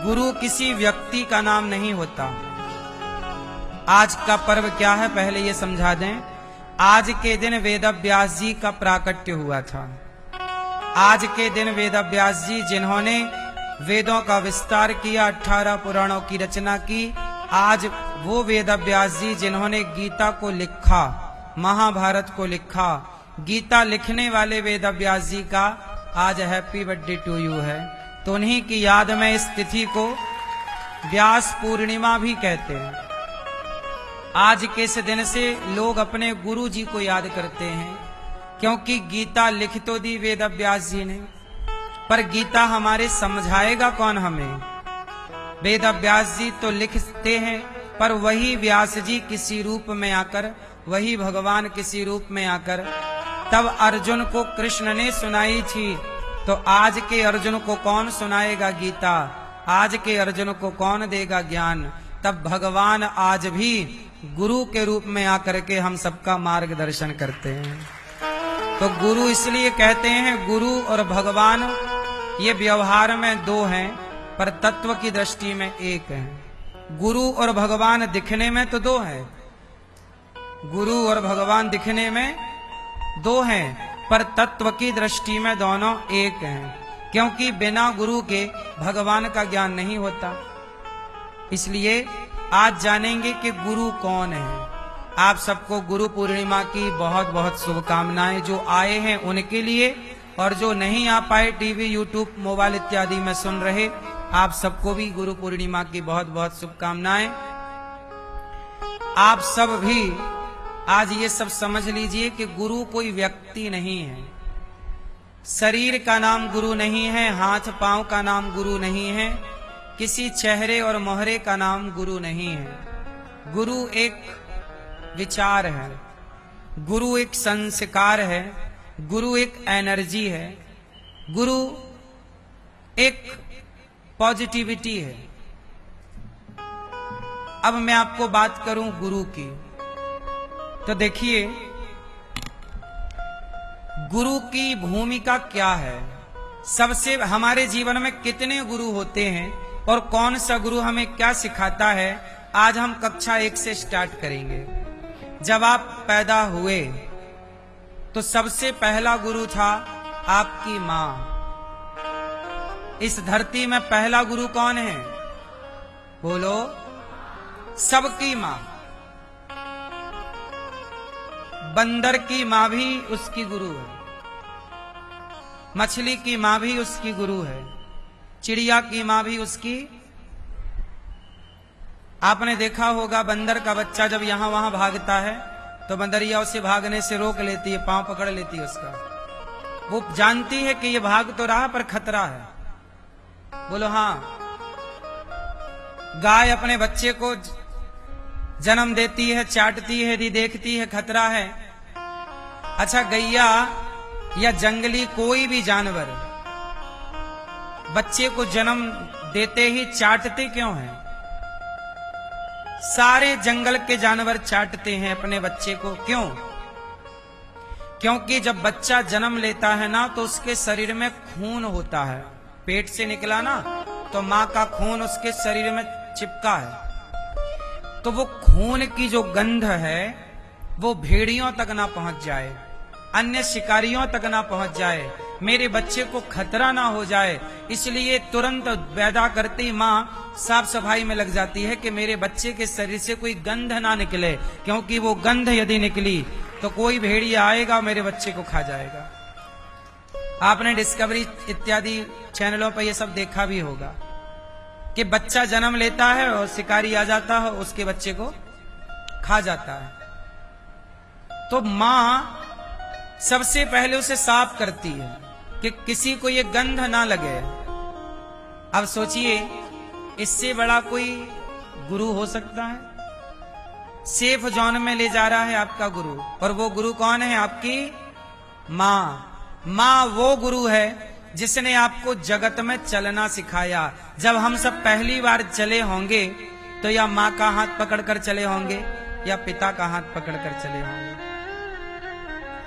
गुरु किसी व्यक्ति का नाम नहीं होता। आज का पर्व क्या है पहले ये समझा दें। आज के दिन वेदव्यास जी का प्राकट्य हुआ था। आज के दिन वेदव्यास जी जिन्होंने वेदों का विस्तार किया, 18 पुराणों की रचना की, आज वो वेदव्यास जी जिन्होंने गीता को लिखा, महाभारत को लिखा, गीता लिखने वाले वेदव्यास जी का आज हैप्पी बर्थडे टू यू है। तो उन्हीं की याद में इस तिथि को व्यास पूर्णिमा भी कहते हैं। आज के इस दिन से लोग अपने गुरु जी को याद करते हैं, क्योंकि गीता लिख तो दी वेदव्यास जी ने, पर गीता हमारे समझाएगा कौन हमें। वेदव्यास जी तो लिखते हैं, पर वही व्यास जी किसी रूप में आकर, वही भगवान किसी रूप में आकर तब अर्जुन को कृष्ण ने सुनाई थी। तो आज के अर्जुन को कौन सुनाएगा गीता, आज के अर्जुन को कौन देगा ज्ञान। तब भगवान आज भी गुरु के रूप में आकर के हम सबका मार्गदर्शन करते हैं। तो गुरु इसलिए कहते हैं, गुरु और भगवान ये व्यवहार में दो हैं, पर तत्व की दृष्टि में एक है। गुरु और भगवान दिखने में तो दो है, गुरु और भगवान दिखने में दो हैं, पर तत्व की दृष्टि में दोनों एक हैं, क्योंकि बिना गुरु के भगवान का ज्ञान नहीं होता। इसलिए आज जानेंगे कि गुरु कौन है। आप सबको गुरु पूर्णिमा की बहुत बहुत शुभकामनाएं। जो आए हैं उनके लिए, और जो नहीं आ पाए टीवी, यूट्यूब, मोबाइल इत्यादि में सुन रहे, आप सबको भी गुरु पूर्णिमा की बहुत बहुत शुभकामनाएं। आप सब भी आज ये सब समझ लीजिए कि गुरु कोई व्यक्ति नहीं है। शरीर का नाम गुरु नहीं है, हाथ पांव का नाम गुरु नहीं है, किसी चेहरे और मोहरे का नाम गुरु नहीं है। गुरु एक विचार है, गुरु एक संस्कार है, गुरु एक एनर्जी है, गुरु एक पॉजिटिविटी है। अब मैं आपको बात करूं गुरु की, तो देखिए गुरु की भूमिका क्या है। सबसे हमारे जीवन में कितने गुरु होते हैं और कौन सा गुरु हमें क्या सिखाता है, आज हम कक्षा 1 से स्टार्ट करेंगे। जब आप पैदा हुए तो सबसे पहला गुरु था आपकी मां। इस धरती में पहला गुरु कौन है, बोलो? सबकी मां। बंदर की मां भी उसकी गुरु है, मछली की मां भी उसकी गुरु है, चिड़िया की मां भी उसकी। आपने देखा होगा बंदर का बच्चा जब यहां वहां भागता है तो बंदरिया उसे भागने से रोक लेती है, पांव पकड़ लेती है उसका। वो जानती है कि ये भाग तो रहा पर खतरा है। बोलो हाँ। गाय अपने बच्चे को जन्म देती है, चाटती है, यदि देखती है खतरा है। अच्छा, गैया या जंगली कोई भी जानवर बच्चे को जन्म देते ही चाटते क्यों हैं? सारे जंगल के जानवर चाटते हैं अपने बच्चे को, क्यों? क्योंकि जब बच्चा जन्म लेता है ना, तो उसके शरीर में खून होता है। पेट से निकला ना, तो मां का खून उसके शरीर में चिपका है। तो वो खून की जो गंध है वो भेड़ियों तक ना पहुंच जाए, अन्य शिकारियों तक ना पहुंच जाए, मेरे बच्चे को खतरा ना हो जाए, इसलिए तुरंत पैदा करती मां साफ सफाई में लग जाती है कि मेरे बच्चे के शरीर से कोई गंध ना निकले, क्योंकि वो गंध यदि निकली तो कोई भेड़िया आएगा मेरे बच्चे को खा जाएगा। आपने डिस्कवरी इत्यादि चैनलों पर यह सब देखा भी होगा कि बच्चा जन्म लेता है और शिकारी आ जाता है, उसके बच्चे को खा जाता है। तो मां सबसे पहले उसे साफ करती है कि किसी को ये गंध ना लगे। अब सोचिए, इससे बड़ा कोई गुरु हो सकता है? सेफ जोन में ले जा रहा है आपका गुरु, और वो गुरु कौन है? आपकी मां। मां वो गुरु है जिसने आपको जगत में चलना सिखाया। जब हम सब पहली बार चले होंगे तो या मां का हाथ पकड़कर चले होंगे या पिता का हाथ पकड़कर चले होंगे,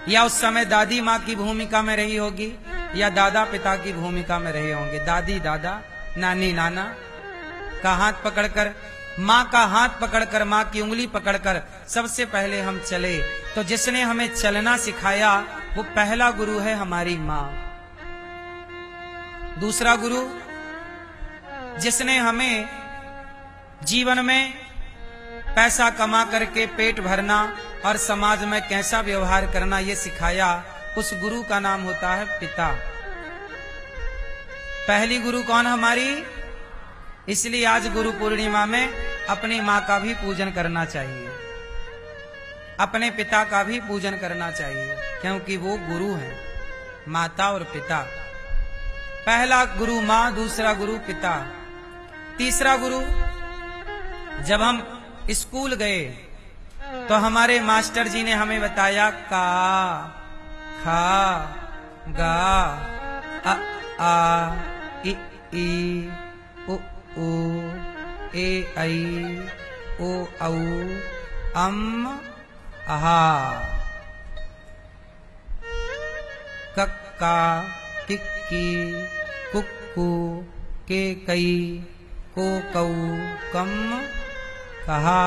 या उस समय दादी मां की भूमिका में रही होगी या दादा पिता की भूमिका में रहे होंगे, दादी दादा, नानी नाना। का हाथ पकड़कर, माँ का हाथ पकड़कर, माँ की उंगली पकड़कर सबसे पहले हम चले। तो जिसने हमें चलना सिखाया वो पहला गुरु है हमारी माँ। दूसरा गुरु जिसने हमें जीवन में पैसा कमा करके पेट भरना और समाज में कैसा व्यवहार करना ये सिखाया, उस गुरु का नाम होता है पिता। पहली गुरु कौन हमारी? इसलिए आज गुरु पूर्णिमा में अपनी माँ का भी पूजन करना चाहिए, अपने पिता का भी पूजन करना चाहिए, क्योंकि वो गुरु हैं, माता और पिता। पहला गुरु माँ, दूसरा गुरु पिता। तीसरा गुरु, जब हम स्कूल गए तो हमारे मास्टर जी ने हमें बताया का, खा, गा, अ, आ, इ, ई, उ, ए, ऐ, ओ, औ, अम, आहा। कक्का, किक्की, कुक्कू, के, कई, को, कौ, कम, कहा।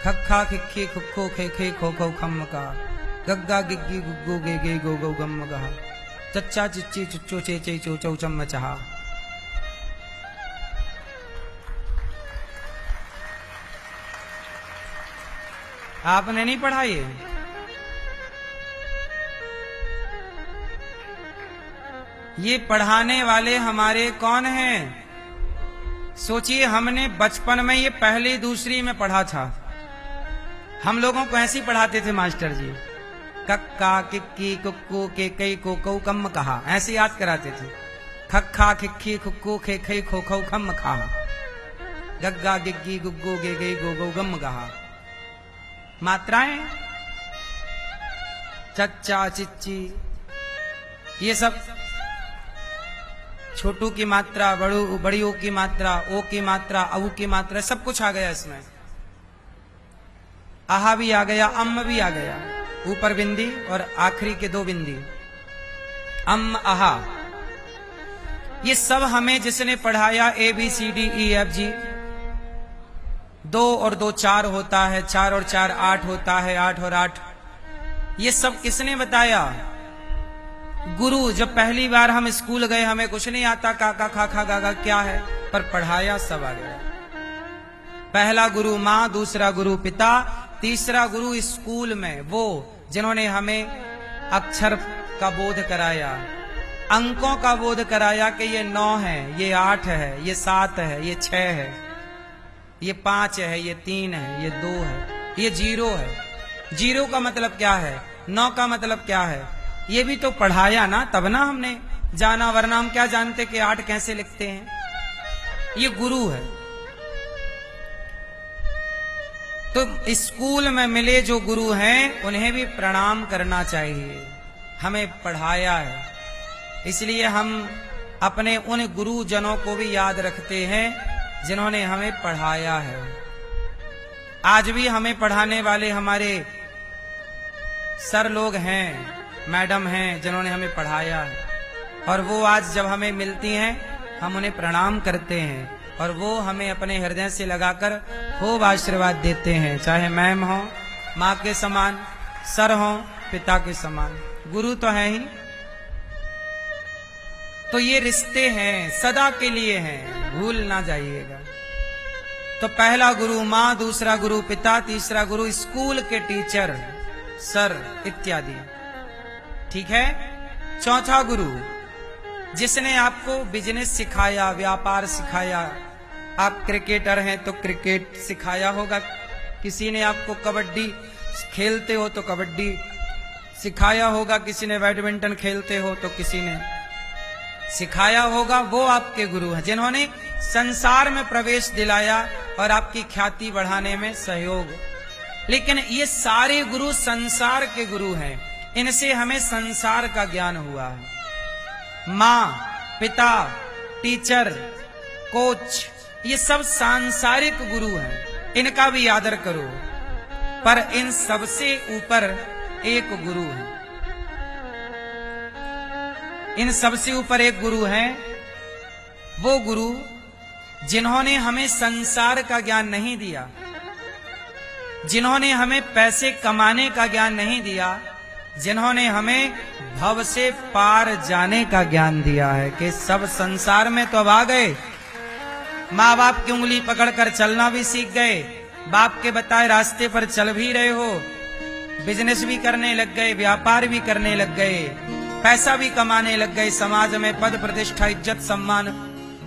खक्खा, खिक्खी, खुक्खो, खे, खे, खो, खो, खम, का। गग्गा, गिग्गी, गुग्गू, गे, गे, गो, गौ, गम, गहा। चच्चा, चिच्ची, चुच्चो, चे, चे, चो, चौ, चम, चहा। आपने नहीं पढ़ा ये पढ़ाने वाले हमारे कौन हैं? सोचिए, हमने बचपन में ये पहली दूसरी में पढ़ा था। हम लोगों को ऐसे ही पढ़ाते थे मास्टर जी, कक्का, किक्की, कुक्कू, के, कई, को, कौ, कम, कहा, ऐसे याद कराते थे। खक्खा, खिक्खी, खुक्कू, खे, खई, खो, खौ, खम, खा। गग्गा, गिग्गी, गुग्गू, गे, गे, गो, गौ, गम, गहा। मात्राएं, चच्चा, चिच्ची, ये सब छोटू की मात्रा, बड़ियों की मात्रा, ओ की मात्रा, औ की मात्रा, सब कुछ आ गया इसमें। आहा भी आ गया, अम्म भी आ गया, ऊपर बिंदी और आखिरी के 2 बिंदी, अम्म, आहा। ये सब हमें जिसने पढ़ाया, ABCDEFG, 2 और 2 4 होता है, 4 और 4 8 होता है, 8 और 8, ये सब किसने बताया? गुरु। जब पहली बार हम स्कूल गए, हमें कुछ नहीं आता, काका, खा, खा, गा, गा क्या है, पर पढ़ाया सब आ गया। पहला गुरु माँ, दूसरा गुरु पिता, तीसरा गुरु स्कूल में वो जिन्होंने हमें अक्षर का बोध कराया, अंकों का बोध कराया कि ये 9 है, ये 8 है, ये 7 है, ये 6 है, ये 5 है, ये 3 है, ये 2 है, ये 0 है। 0 का मतलब क्या है, 9 का मतलब क्या है, ये भी तो पढ़ाया ना, तब ना हमने जाना, वरना हम क्या जानते कि 8 कैसे लिखते हैं। ये गुरु है। तो स्कूल में मिले जो गुरु हैं उन्हें भी प्रणाम करना चाहिए, हमें पढ़ाया है, इसलिए हम अपने उन गुरुजनों को भी याद रखते हैं जिन्होंने हमें पढ़ाया है। आज भी हमें पढ़ाने वाले हमारे सर लोग हैं, मैडम हैं, जिन्होंने हमें पढ़ाया है, और वो आज जब हमें मिलती हैं हम उन्हें प्रणाम करते हैं, और वो हमें अपने हृदय से लगाकर खूब आशीर्वाद देते हैं, चाहे मैम हो, माँ के समान, सर हो, पिता के समान, गुरु तो है ही। तो ये रिश्ते हैं, सदा के लिए हैं, भूल ना जाइएगा। तो पहला गुरु माँ, दूसरा गुरु पिता, तीसरा गुरु स्कूल के टीचर, सर इत्यादि, ठीक है। चौथा गुरु जिसने आपको बिजनेस सिखाया, व्यापार सिखाया। आप क्रिकेटर हैं तो क्रिकेट सिखाया होगा, किसी ने आपको कबड्डी खेलते हो तो कबड्डी सिखाया होगा, किसी ने बैडमिंटन खेलते हो तो किसी ने सिखाया होगा। वो आपके गुरु हैं जिन्होंने संसार में प्रवेश दिलाया और आपकी ख्याति बढ़ाने में सहयोग। लेकिन ये सारे गुरु संसार के गुरु हैं, इनसे हमें संसार का ज्ञान हुआ है। माँ, पिता, टीचर, कोच, ये सब सांसारिक गुरु हैं, इनका भी आदर करो, पर इन सबसे ऊपर एक गुरु है। इन सबसे ऊपर एक गुरु है, वो गुरु जिन्होंने हमें संसार का ज्ञान नहीं दिया, जिन्होंने हमें पैसे कमाने का ज्ञान नहीं दिया, जिन्होंने हमें भव से पार जाने का ज्ञान दिया है कि सब संसार में तो अब आ गए, माँ बाप की उंगली पकड़कर चलना भी सीख गए, बाप के बताए रास्ते पर चल भी रहे हो, बिजनेस भी करने लग गए, व्यापार भी करने लग गए, पैसा भी कमाने लग गए, समाज में पद प्रतिष्ठा इज्जत सम्मान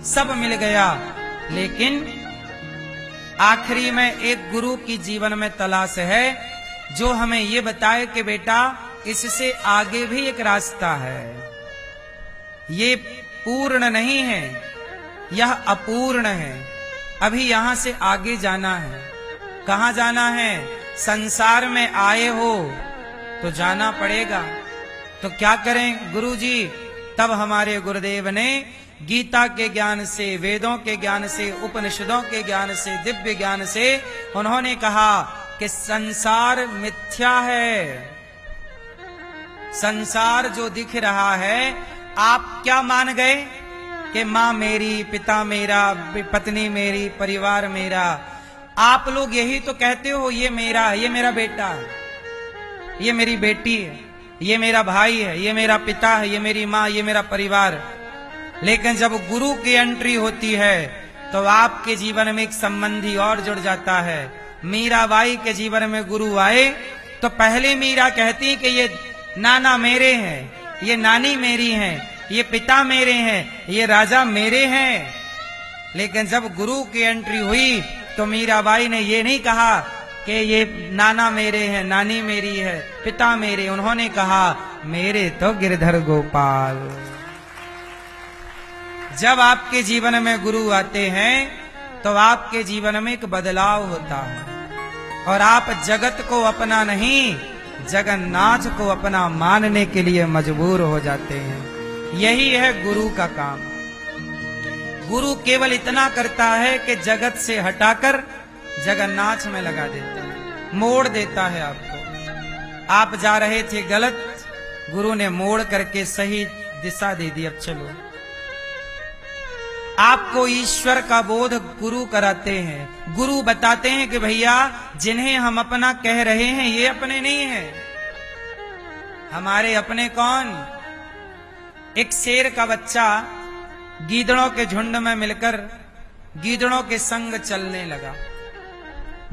सब मिल गया, लेकिन आखिरी में एक गुरु की जीवन में तलाश है जो हमें ये बताए कि बेटा इससे आगे भी एक रास्ता है, ये पूर्ण नहीं है, यह अपूर्ण है, अभी यहां से आगे जाना है। कहां जाना है? संसार में आए हो तो जाना पड़ेगा, तो क्या करें गुरुजी? तब हमारे गुरुदेव ने गीता के ज्ञान से, वेदों के ज्ञान से, उपनिषदों के ज्ञान से, दिव्य ज्ञान से उन्होंने कहा कि संसार मिथ्या है, संसार जो दिख रहा है आप क्या मान गए कि माँ मेरी, पिता मेरा, पत्नी मेरी, परिवार मेरा, आप लोग यही तो कहते हो ये मेरा है, ये मेरा बेटा है, ये मेरी बेटी है, ये मेरा भाई है, ये मेरा पिता है, ये मेरी माँ, ये मेरा परिवार। लेकिन जब गुरु की एंट्री होती है तो आपके जीवन में एक संबंधी और जुड़ जाता है। मीराबाई के जीवन में गुरु आए तो पहले मीरा कहती कि ये नाना मेरे हैं, ये नानी मेरी हैं, ये पिता मेरे हैं, ये राजा मेरे हैं। लेकिन जब गुरु की एंट्री हुई तो मीराबाई ने ये नहीं कहा कि ये नाना मेरे हैं, नानी मेरी है, पिता मेरे, उन्होंने कहा मेरे तो गिरधर गोपाल। जब आपके जीवन में गुरु आते हैं तो आपके जीवन में एक बदलाव होता है और आप जगत को अपना नहीं, जगन्नाथ को अपना मानने के लिए मजबूर हो जाते हैं। यही है गुरु का काम। गुरु केवल इतना करता है कि जगत से हटाकर जगन्नाथ में लगा देता है, मोड़ देता है आपको। आप जा रहे थे गलत, गुरु ने मोड़ करके सही दिशा दे दी, अब चलो। आपको ईश्वर का बोध गुरु कराते हैं, गुरु बताते हैं कि भैया जिन्हें हम अपना कह रहे हैं ये अपने नहीं है। हमारे अपने कौन? एक शेर का बच्चा गीदड़ों के झुंड में मिलकर गीदड़ों के संग चलने लगा।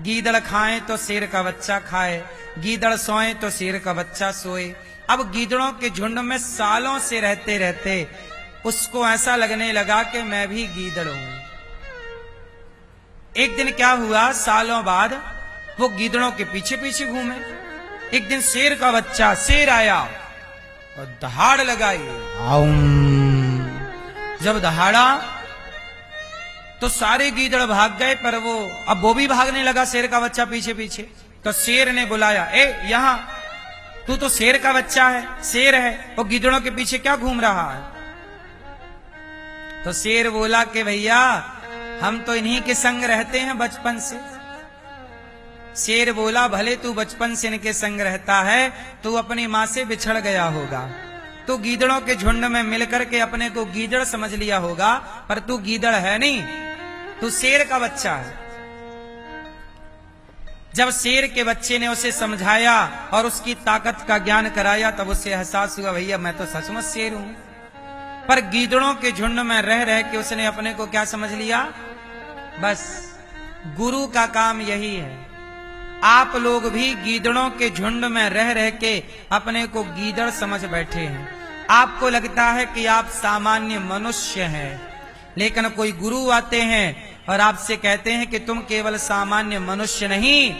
गीदड़ खाए तो शेर का बच्चा खाए, गीदड़ सोए तो शेर का बच्चा सोए। अब गीदड़ों के झुंड में सालों से रहते रहते उसको ऐसा लगने लगा कि मैं भी गीदड़ हूं। एक दिन क्या हुआ, सालों बाद वो गीदड़ों के पीछे पीछे घूमे। एक दिन शेर का बच्चा, शेर आया और दहाड़ लगाई, जब दहाड़ा तो सारे गीदड़ भाग गए, पर वो भी भागने लगा शेर का बच्चा पीछे पीछे। तो शेर ने बुलाया, ए यहां, तू तो शेर का बच्चा है, शेर है, वो गीदड़ों के पीछे क्या घूम रहा है? तो शेर बोला कि भैया हम तो इन्हीं के संग रहते हैं बचपन से। शेर बोला भले तू बचपन से इनके संग रहता है, तू अपनी मां से बिछड़ गया होगा, तू गीदड़ों के झुंड में मिलकर के अपने को गीदड़ समझ लिया होगा, पर तू गीदड़ है नहीं, तू शेर का बच्चा है। जब शेर के बच्चे ने उसे समझाया और उसकी ताकत का ज्ञान कराया, तब उसे एहसास हुआ भैया मैं तो सचमुच शेर हूं। पर गीदड़ों के झुंड में रह रह के उसने अपने को क्या समझ लिया? बस गुरु का काम यही है। आप लोग भी गीदड़ों के झुंड में रह रह के अपने को गीदड़ समझ बैठे हैं। आपको लगता है कि आप सामान्य मनुष्य हैं, लेकिन कोई गुरु आते हैं और आपसे कहते हैं कि तुम केवल सामान्य मनुष्य नहीं,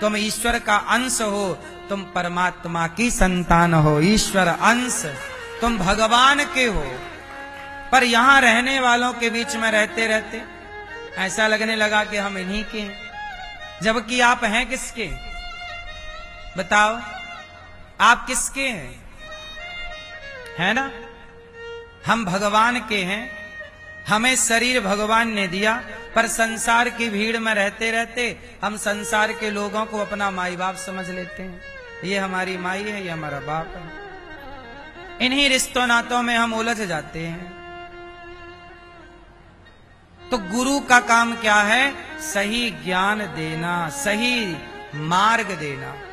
तुम ईश्वर का अंश हो, तुम परमात्मा की संतान हो, ईश्वर अंश, तुम भगवान के हो। पर यहां रहने वालों के बीच में रहते रहते ऐसा लगने लगा कि हम इन्हीं के हैं, जबकि आप हैं किसके? बताओ, आप किसके हैं? है ना, हम भगवान के हैं, हमें शरीर भगवान ने दिया, पर संसार की भीड़ में रहते रहते हम संसार के लोगों को अपना माई बाप समझ लेते हैं। ये हमारी माई है, ये हमारा बाप है। इन्हीं रिश्तों नातों में हम उलझ जाते हैं। तो गुरु का काम क्या है? सही ज्ञान देना, सही मार्ग देना।